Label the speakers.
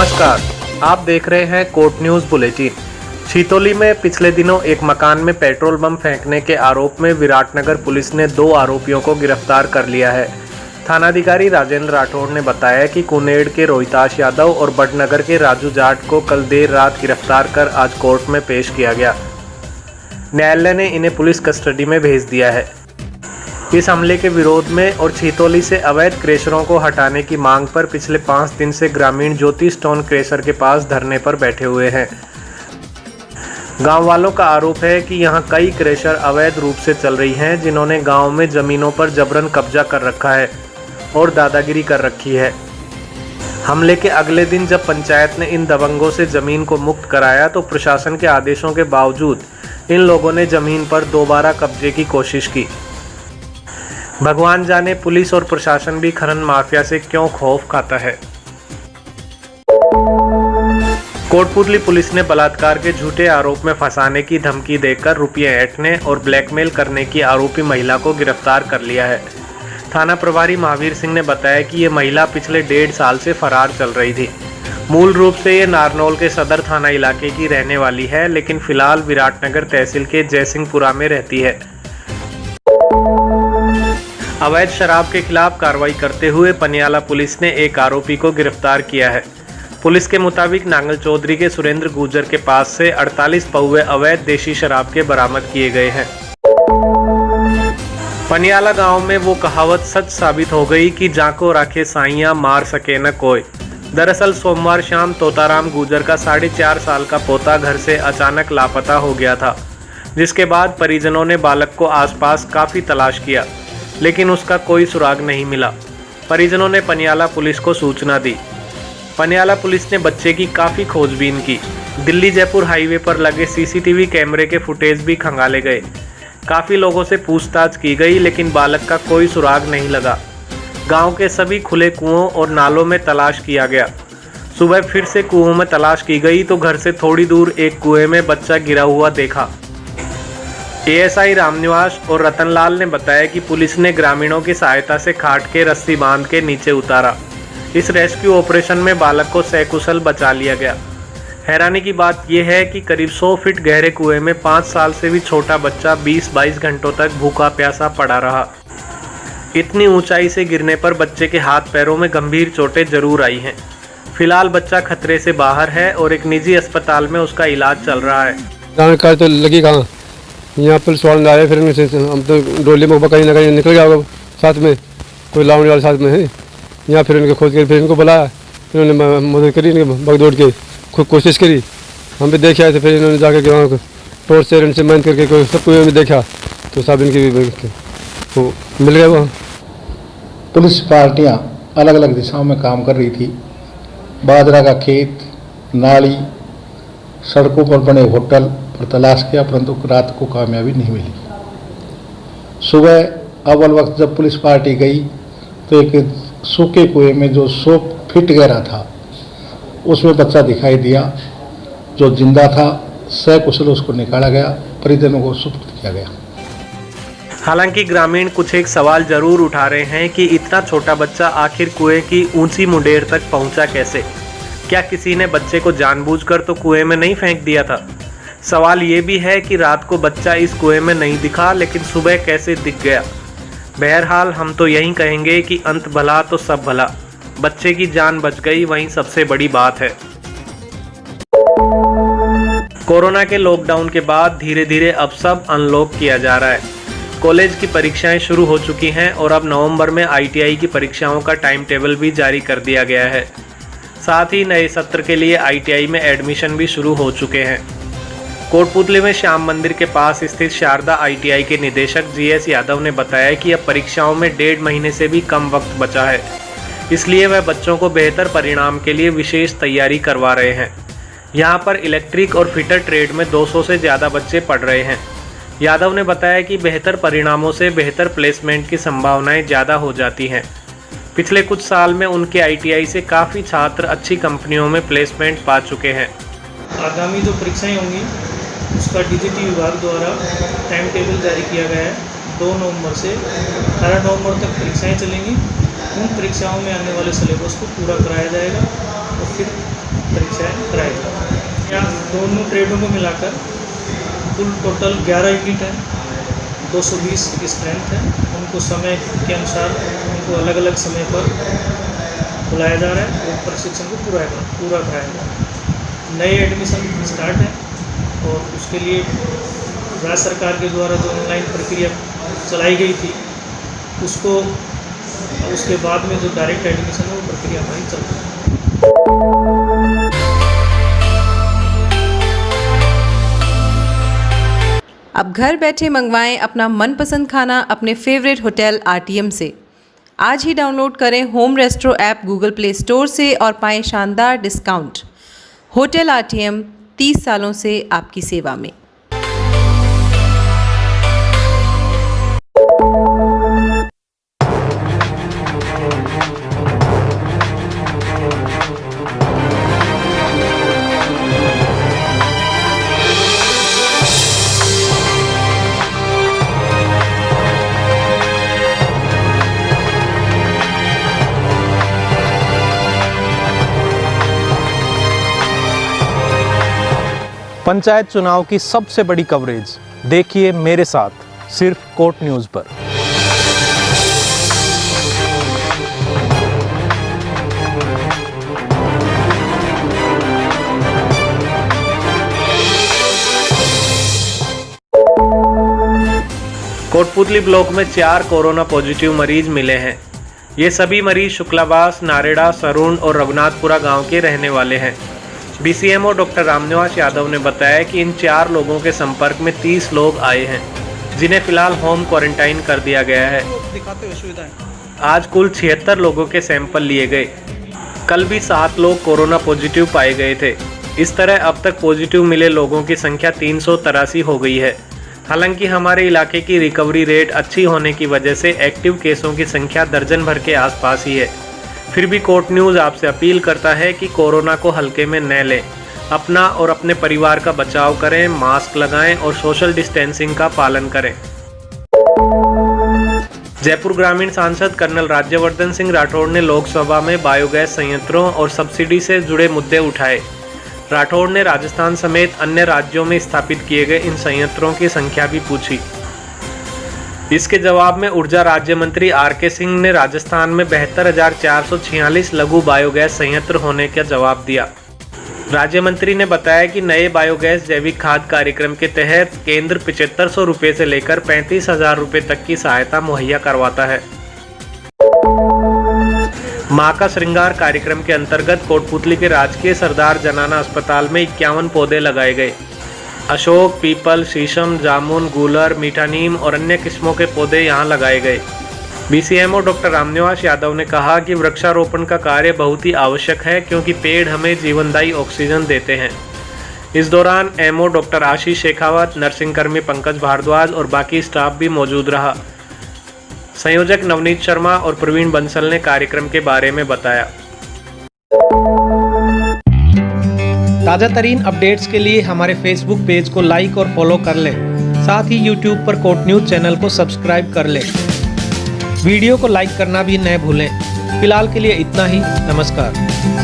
Speaker 1: नमस्कार, आप देख रहे हैं कोट न्यूज़ बुलेटिन। छितौली में पिछले दिनों एक मकान में पेट्रोल बम फेंकने के आरोप में विराटनगर पुलिस ने 2 आरोपियों को गिरफ्तार कर लिया है। थानाधिकारी राजेंद्र राठौड़ ने बताया कि कुनेड़ के रोहिताश यादव और बड़नगर के राजू जाट को कल देर रात गिरफ्तार कर आज कोर्ट में पेश किया गया। न्यायालय ने इन्हें पुलिस कस्टडी में भेज दिया है। इस हमले के विरोध में और छितौली से अवैध क्रेशरों को हटाने की मांग पर पिछले 5 दिन से ग्रामीण ज्योति स्टोन क्रेशर के पास धरने पर बैठे हुए हैं। गांव वालों का आरोप है कि यहां कई क्रेशर अवैध रूप से चल रही हैं, जिन्होंने गांव में जमीनों पर जबरन कब्जा कर रखा है और दादागिरी कर रखी है। हमले के अगले दिन जब पंचायत ने इन दबंगों से जमीन को मुक्त कराया तो प्रशासन के आदेशों के बावजूद इन लोगों ने जमीन पर दोबारा कब्जे की कोशिश की। भगवान जाने पुलिस और प्रशासन भी खनन माफिया से क्यों खौफ खाता है। कोटपुतली पुलिस ने बलात्कार के झूठे आरोप में फंसाने की धमकी देकर रुपये ऐंठने और ब्लैकमेल करने की आरोपी महिला को गिरफ्तार कर लिया है। थाना प्रभारी महावीर सिंह ने बताया कि ये महिला पिछले 1.5 साल से फरार चल रही थी। मूल रूप से ये नारनौल के सदर थाना इलाके की रहने वाली है, लेकिन फिलहाल विराटनगर तहसील के जयसिंहपुरा में रहती है। अवैध शराब के खिलाफ कार्रवाई करते हुए पनियाला पुलिस ने एक आरोपी को गिरफ्तार किया है। पुलिस के मुताबिक नांगल चौधरी के सुरेंद्र गुर्जर के पास से 48 पौवे अवैध देशी शराब के बरामद किए गए हैं। पनियाला गांव में वो कहावत सच साबित हो गई कि जाको राखे साइयां मार सके न कोई। दरअसल सोमवार शाम तोताराम गुर्जर का 4.5 साल का पोता घर से अचानक लापता हो गया था, जिसके बाद परिजनों ने बालक को आसपास काफ़ी तलाश किया, लेकिन उसका कोई सुराग नहीं मिला। परिजनों ने पनियाला पुलिस को सूचना दी। पनियाला पुलिस ने बच्चे की काफ़ी खोजबीन की। दिल्ली जयपुर हाईवे पर लगे सीसीटीवी कैमरे के फुटेज भी खंगाले गए। काफ़ी लोगों से पूछताछ की गई, लेकिन बालक का कोई सुराग नहीं लगा। गांव के सभी खुले कुओं और नालों में तलाश किया गया। सुबह फिर से कुओं में तलाश की गई तो घर से थोड़ी दूर एक कुएं में बच्चा गिरा हुआ देखा। एएसआई रामनिवास और रतनलाल ने बताया कि पुलिस ने ग्रामीणों की सहायता से खाट के रस्सी बांध के नीचे उतारा। इस रेस्क्यू ऑपरेशन में बालक को सकुशल बचा लिया गया। हैरानी की बात यह है कि करीब 100 फीट गहरे कुएं में 5 साल से भी छोटा बच्चा 20-22 घंटों तक भूखा प्यासा पड़ा रहा। इतनी ऊंचाई से गिरने पर बच्चे के हाथ पैरों में गंभीर चोटें जरूर आई हैं। फिलहाल बच्चा खतरे से बाहर है और एक निजी अस्पताल में उसका इलाज चल रहा है।
Speaker 2: तो लगी कहाँ यहाँ पुलिस वाले आए, फिर हम तो डोली में कहीं ना कहीं निकल गया होगा, साथ में कोई लावने वाले साथ में है। यहाँ फिर उनके खोज कर फिर इनको बुलाया, फिर उन्होंने मदद करी, भगदौड़ के खुद कोशिश करी। हम भी देखे आए थे, फिर इन्होंने जाकर के वहाँ टोर्च से इनसे मेहनत करके सब कुछ में देखा तो सब इनकी तो मिल गए। वहाँ
Speaker 3: पुलिस पार्टियाँ अलग अलग दिशाओं में काम कर रही थी। बाजरा का खेत, नाली, सड़कों पर बने होटल पर तलाश किया, परंतु रात को कामयाबी नहीं मिली। सुबह अव्वल वक्त जब पुलिस पार्टी गई तो एक सूखे कुएं में जो 100 फीट गहरा था उसमें बच्चा दिखाई दिया जो जिंदा था। सकुशल उसको निकाला गया, परिजनों को सुपुर्द किया गया।
Speaker 1: हालांकि ग्रामीण कुछ एक सवाल जरूर उठा रहे हैं कि इतना छोटा बच्चा आखिर कुएं की ऊंची मुंडेर तक पहुंचा कैसे? क्या किसी ने बच्चे को जानबूझकर तो कुएं में नहीं फेंक दिया था? सवाल ये भी है कि रात को बच्चा इस कुएं में नहीं दिखा, लेकिन सुबह कैसे दिख गया? बहरहाल हम तो यही कहेंगे कि अंत भला तो सब भला। बच्चे की जान बच गई, वही सबसे बड़ी बात है। कोरोना के लॉकडाउन के बाद धीरे धीरे अब सब अनलॉक किया जा रहा है। कॉलेज की परीक्षाएं शुरू हो चुकी हैं और अब नवंबर में आईटीआई की परीक्षाओं का टाइम टेबल भी जारी कर दिया गया है। साथ ही नए सत्र के लिए आईटीआई में एडमिशन भी शुरू हो चुके हैं। कोटपुतली में श्याम मंदिर के पास स्थित शारदा आईटीआई के निदेशक जीएस यादव ने बताया कि अब परीक्षाओं में 1.5 महीने से भी कम वक्त बचा है, इसलिए वह बच्चों को बेहतर परिणाम के लिए विशेष तैयारी करवा रहे हैं। यहां पर इलेक्ट्रिक और फिटर ट्रेड में 200 से ज़्यादा बच्चे पढ़ रहे हैं। यादव ने बताया कि बेहतर परिणामों से बेहतर प्लेसमेंट की संभावनाएं ज़्यादा हो जाती हैं। पिछले कुछ साल में उनके आईटीआई से काफ़ी छात्र अच्छी कंपनियों में प्लेसमेंट पा चुके हैं।
Speaker 4: आगामी जो परीक्षाएं होंगी उसका डीजीटी विभाग द्वारा टाइम टेबल जारी किया गया है। 2 नवंबर से 18 नवंबर तक परीक्षाएं चलेंगी। उन परीक्षाओं में आने वाले सिलेबस को पूरा कराया जाएगा और फिर परीक्षाएं कराई जाएँ। यहाँ दोनों ट्रेडों को मिलाकर कुल टोटल 11 यूनिट है, 220 की स्ट्रेंथ है। उनको समय के अनुसार उनको अलग अलग समय पर बुलाया जा रहा है और प्रशिक्षण को पूरा कराया जा रहा है। नए एडमिशन स्टार्ट है और उसके लिए राज्य सरकार के द्वारा जो ऑनलाइन प्रक्रिया चलाई गई थी उसको उसके बाद में जो डायरेक्ट एडमिशन है वो प्रक्रिया हमारी चल रही है।
Speaker 5: अब घर बैठे मंगवाएं अपना मनपसंद खाना अपने फेवरेट होटल आरटीएम से। आज ही डाउनलोड करें home restaurant app Google play store से और पाएं शानदार डिस्काउंट। होटल आरटीएम 30 सालों से आपकी सेवा में।
Speaker 6: पंचायत चुनाव की सबसे बड़ी कवरेज देखिए मेरे साथ सिर्फ कोट न्यूज़ पर।
Speaker 1: कोटपुतली ब्लॉक में 4 कोरोना पॉजिटिव मरीज मिले हैं। ये सभी मरीज शुक्लाबास, नारेड़ा, सरून और रघुनाथपुरा गांव के रहने वाले हैं। बीसीएमओ डॉक्टर रामनिवास यादव ने बताया कि इन 4 लोगों के संपर्क में 30 लोग आए हैं, जिन्हें फिलहाल होम क्वारंटाइन कर दिया गया है। आज कुल 76 लोगों के सैंपल लिए गए। कल भी 7 लोग कोरोना पॉजिटिव पाए गए थे। इस तरह अब तक पॉजिटिव मिले लोगों की संख्या 383 हो गई है। हालांकि हमारे इलाके की रिकवरी रेट अच्छी होने की वजह से एक्टिव केसों की संख्या दर्जन भर के आसपास ही है। फिर भी कोट न्यूज़ आपसे अपील करता है कि कोरोना को हल्के में न लें, अपना और अपने परिवार का बचाव करें, मास्क लगाएं और सोशल डिस्टेंसिंग का पालन करें। जयपुर ग्रामीण सांसद कर्नल राज्यवर्धन सिंह राठौड़ ने लोकसभा में बायोगैस संयंत्रों और सब्सिडी से जुड़े मुद्दे उठाए। राठौड़ ने राजस्थान समेत अन्य राज्यों में स्थापित किए गए इन संयंत्रों की संख्या भी पूछी। इसके जवाब में ऊर्जा राज्य मंत्री आर.के. सिंह ने राजस्थान में 72,446 लघु बायोगैस संयंत्र होने का जवाब दिया। राज्य मंत्री ने बताया कि नए बायोगैस जैविक खाद कार्यक्रम के तहत केंद्र 7500 रुपये से लेकर 35,000 रुपये तक की सहायता मुहैया करवाता है। मां का श्रृंगार कार्यक्रम के अंतर्गत कोटपुतली के राजकीय सरदार जनाना अस्पताल में 51 पौधे लगाए गए। अशोक, पीपल, शीशम, जामुन, गूलर, मीठा नीम और अन्य किस्मों के पौधे यहां लगाए गए। बीसीएमओ डॉक्टर रामनिवास यादव ने कहा कि वृक्षारोपण का कार्य बहुत ही आवश्यक है, क्योंकि पेड़ हमें जीवनदायी ऑक्सीजन देते हैं। इस दौरान एमओ डॉक्टर आशीष शेखावत, नर्सिंग कर्मी पंकज भारद्वाज और बाकी स्टाफ भी मौजूद रहा। संयोजक नवनीत शर्मा और प्रवीण बंसल ने कार्यक्रम के बारे में बताया।
Speaker 6: ताज़ा तरीन अपडेट्स के लिए हमारे फेसबुक पेज को लाइक और फॉलो कर लें। साथ ही यूट्यूब पर कोट न्यूज़ चैनल को सब्सक्राइब कर लें। वीडियो को लाइक करना भी न भूलें। फिलहाल के लिए इतना ही। नमस्कार।